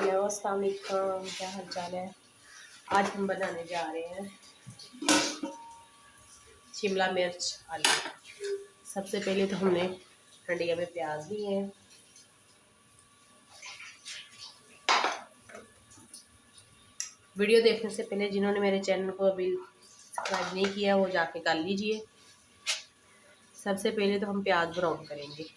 Hello अस्सलाम वालेकुम, क्या हाल चाल है। आज हम बनाने जा रहे हैं शिमला मिर्च आलू। सबसे पहले तो हमने हंडिया में प्याज लिए हैं। वीडियो देखने से पहले जिन्होंने मेरे चैनल को अभी सब्सक्राइब नहीं किया वो जाके कर लीजिए। सबसे पहले तो हम प्याज ब्राउन करेंगे।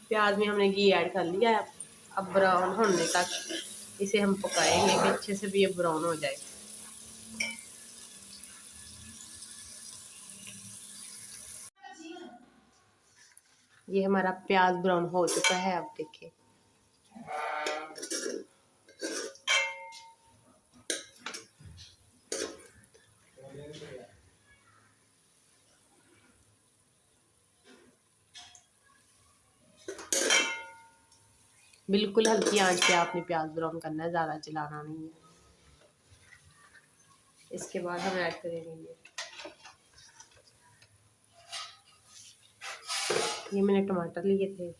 प्याज में हमने घी ऐड कर लिया है। अब ब्राउन होने तक इसे हम पकाएंगे कि अच्छे से भी ये ब्राउन हो जाए। ये हमारा प्याज ब्राउन हो चुका है। अब देखिए बिल्कुल हल्की आंच पे आपने प्याज ब्राउन करना है, ज़्यादा जलाना नहीं है। इसके बाद हम ऐड करेंगे ये मैंने टमाटर लिए थे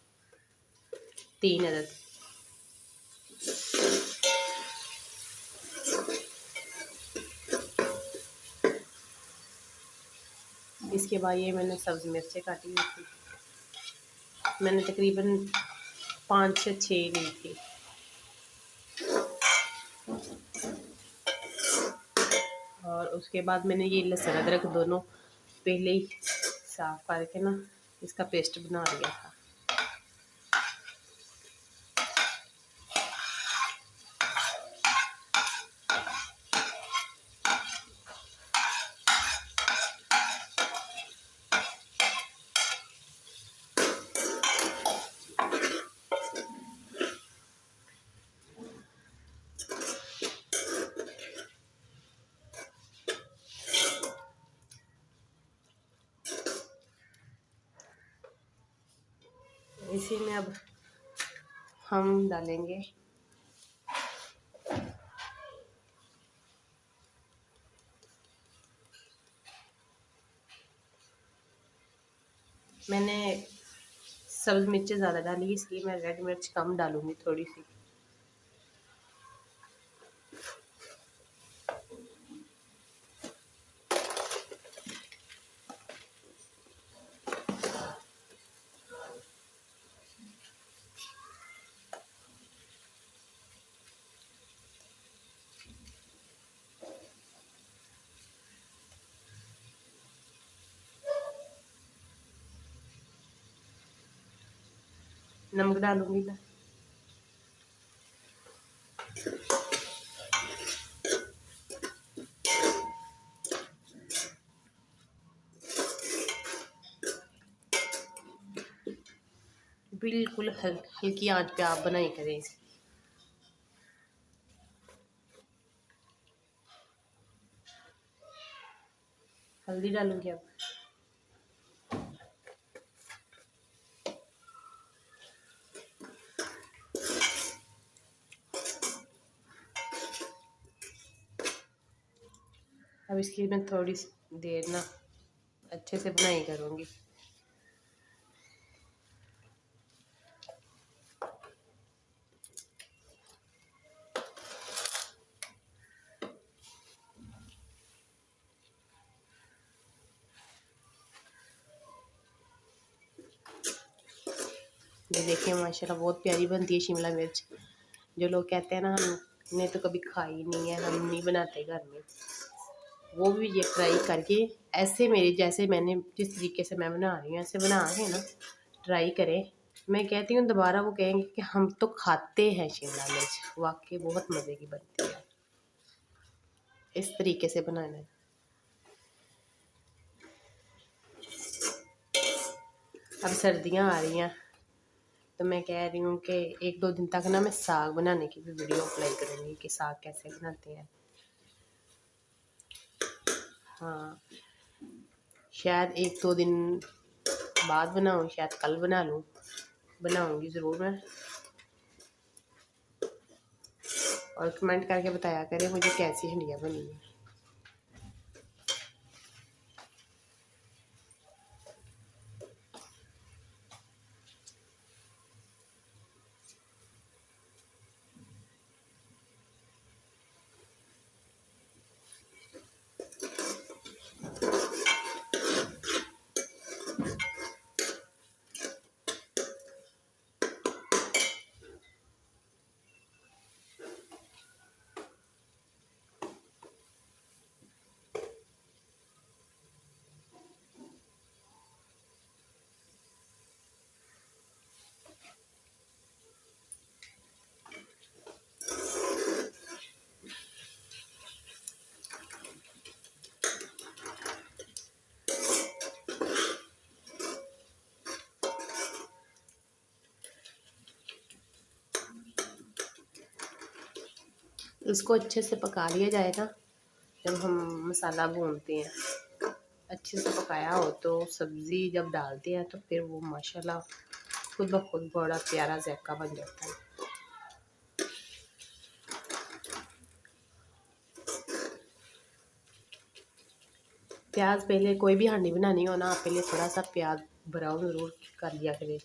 3 अदद। इसके बाद ये मैंने सब्ज़ी मिर्चें काटी हुई थी। मैंने तकरीबन 5 से 6 ली थी। और उसके बाद मैंने ये लहसुन अदरक दोनों पहले ही साफ करके ना इसका पेस्ट बना लिया था। इसी में अब हम डालेंगे मैंने सब्ज़ मिर्चें ज़्यादा डाली इसलिए मैं रेड मिर्च कम डालूंगी थोड़ी सी। नमक डालूंगी मैं। बिल्कुल हल्की आंच पे आप बनाई करें इसकी। हल्दी डालूंगी अब। अब इसकी मैं थोड़ी देर ना अच्छे से बनाई करूँगी। ये देखिए माशाल्लाह बहुत प्यारी बनती है शिमला मिर्च। जो लोग कहते हैं ना हमने तो कभी खाई नहीं है, हम नहीं बनाते घर में, वो भी ये ट्राई करके ऐसे मेरे जैसे मैंने जिस तरीके से मैं बना रही हूँ ऐसे बना के ना ट्राई करें। मैं कहती हूँ दोबारा वो कहेंगे कि हम तो खाते हैं शिमला मिर्च। वाकई बहुत मज़े की बनती है। इस तरीके से बनाना है। अब सर्दियाँ आ रही हैं तो मैं कह रही हूँ कि 1-2 दिन तक ना मैं साग बनाने की भी वीडियो अपलोड करूँगी कि साग कैसे बनाते हैं। हाँ शायद 1-2 दिन बाद बनाऊँ, शायद कल बना लूँ, बनाऊँगी ज़रूर मैं। और कमेंट करके बताया करें मुझे कैसी हंडिया बनी है। इसको अच्छे से पका लिया जाए ना, जब हम मसाला भूनते हैं अच्छे से पकाया हो तो सब्ज़ी जब डालते हैं तो फिर वो माशाल्लाह खुद ब खुद बड़ा प्यारा जायका बन जाता है। प्याज पहले कोई भी हांडी बनानी हो ना, आप पहले थोड़ा सा प्याज ब्राउन ज़रूर कर लिया करें।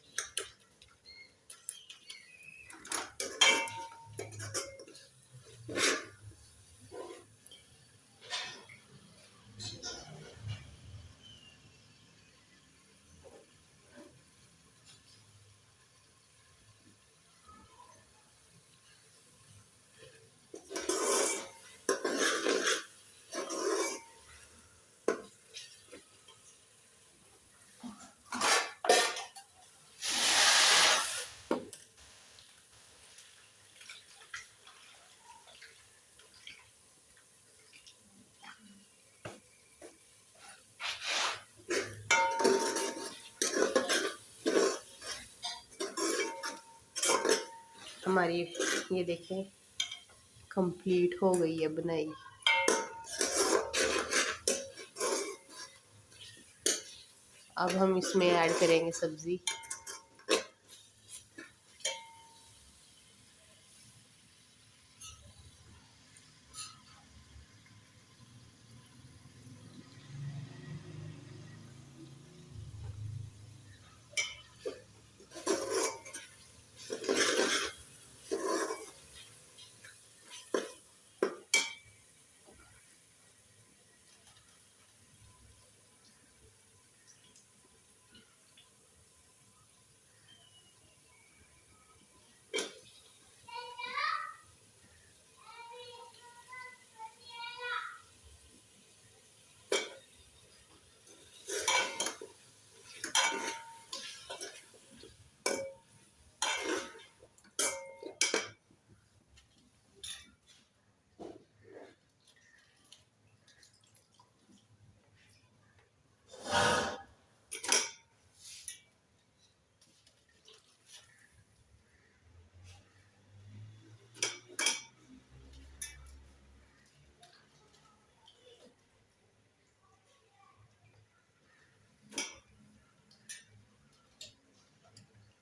हमारी ये देखें कंप्लीट हो गई है बनाई। अब हम इसमें ऐड करेंगे सब्ज़ी।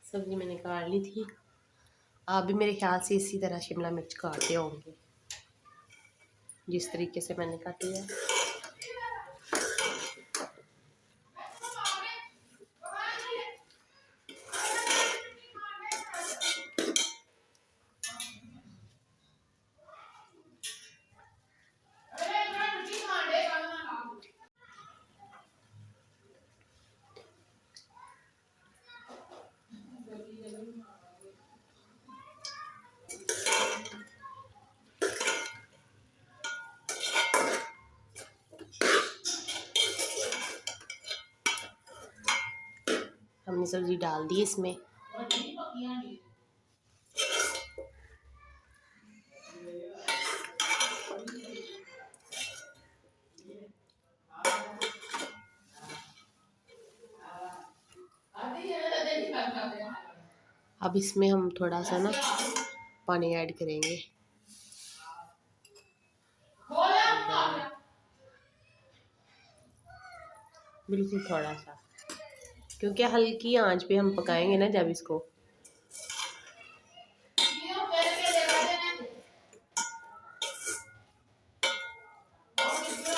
सब्ज़ी मैंने काट ली थी। आप भी मेरे ख्याल से इसी तरह शिमला मिर्च काटते होंगे जिस तरीके से मैंने काटी है। हमने सब्ज़ी डाल दी इसमें। अब इसमें हम थोड़ा सा ना पानी ऐड करेंगे, बिल्कुल थोड़ा सा। क्योंकि हल्की आंच पे हम पकाएंगे ना जब इसको,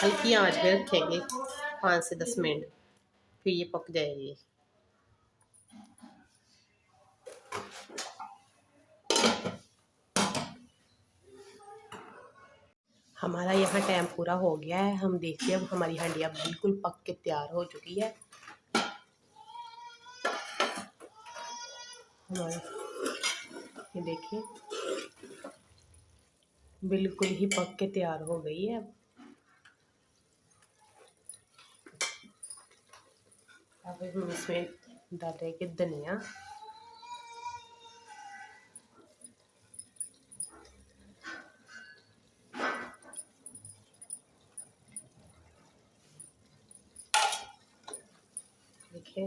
हल्की आंच पे रखेंगे 5 से 10 मिनट, फिर ये पक जाएगी। हमारा यहाँ टाइम पूरा हो गया है। हम देखते हैं अब हमारी हंडिया बिल्कुल पक के तैयार हो चुकी है। हमारा ये देखिए बिल्कुल ही पक के तैयार हो गई है। अब हम इसमें डालेंगे धनिया, देखिए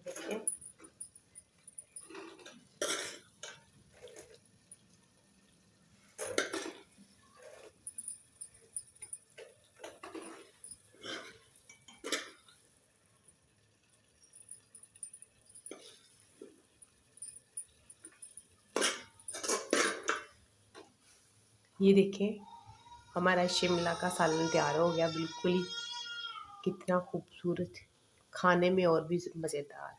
देखिए ये देखिए हमारा शिमला का सालन तैयार हो गया बिल्कुल ही, कितना खूबसूरत, खाने में और भी मज़ेदार।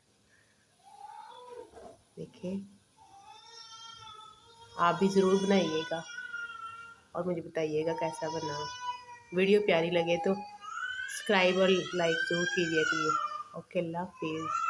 देखिए आप भी ज़रूर बनाइएगा और मुझे बताइएगा कैसा बना। वीडियो प्यारी लगे तो सब्सक्राइब और लाइक ज़रूर कीजिए। ओके, अल्लाह हाफिज़।